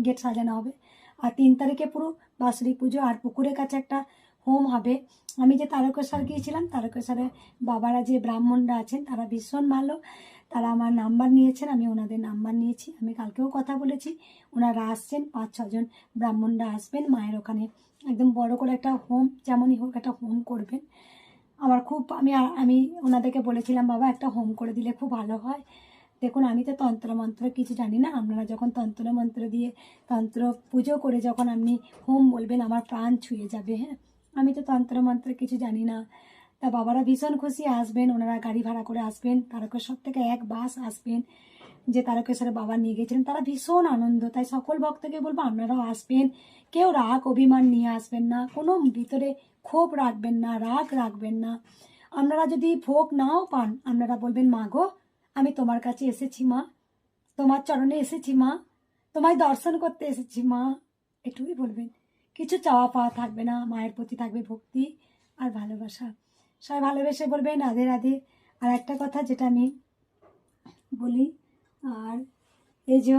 Gate সাজানো হবে। আর 3 তারিখে পুরো বাৎসরিক পুজো। আর পুকুরের কাছে একটা হোম হবে। আমি যে তারকেশ্বর গিয়েছিলাম, তারকেশ্বরে বাবারা যে ব্রাহ্মণরা আছেন তারা ভীষণ ভালো, তারা আমার নাম্বার নিয়েছেন, আমি ওনাদের নাম্বার নিয়েছি। আমি কালকেও কথা বলেছি, ওনারা আসছেন, 5-6 জন ব্রাহ্মণরা আসবেন মায়ের ওখানে। একদম বড় করে একটা হোম, যেমনই হোক একটা হোম করবেন। আমার খুব আমি ওনাদেরকে বলেছিলাম বাবা একটা হোম করে দিলে খুব ভালো হয়। দেখুন আমি তো তন্ত্রমন্ত্র কিছু জানি না, আপনারা যখন তন্ত্রমন্ত্র দিয়ে তন্ত্র পুজো করে যখন আপনি হোম বলবেন আমার প্রাণ ছুঁয়ে যাবে। হ্যাঁ, আমি তো তন্ত্রমন্ত্র কিছু জানি না। তা বাবারা ভীষণ খুশি, আসবেন, ওনারা গাড়ি ভাড়া করে আসবেন, তারকেশ্বর থেকে এক বাস আসবেন, যে তারকেশ্বরে বাবা নিয়ে গেছিলেন, তারা ভীষণ আনন্দ। তাই সকল ভক্তকে বলবো আপনারাও আসবেন, কেউ রাগ অভিমান নিয়ে আসবেন না, কোনো ভিতরে ক্ষোভ রাখবেন না, রাগ রাখবেন না। আপনারা যদি ভোগ নাও পান, আপনারা বলবেন মা গো আমি তোমার কাছে এসেছি মা, তোমার চরণে এসেছি মা, তোমায় দর্শন করতে এসেছি মা, এটুকুই বলবেন। কিছু চাওয়া পাওয়া থাকবে না, মায়ের প্রতি থাকবে ভক্তি আর ভালোবাসা। সবাই ভালোবেসে বলবেন রাধে রাধে। আর একটা কথা যেটা আমি বলি, আর এই যে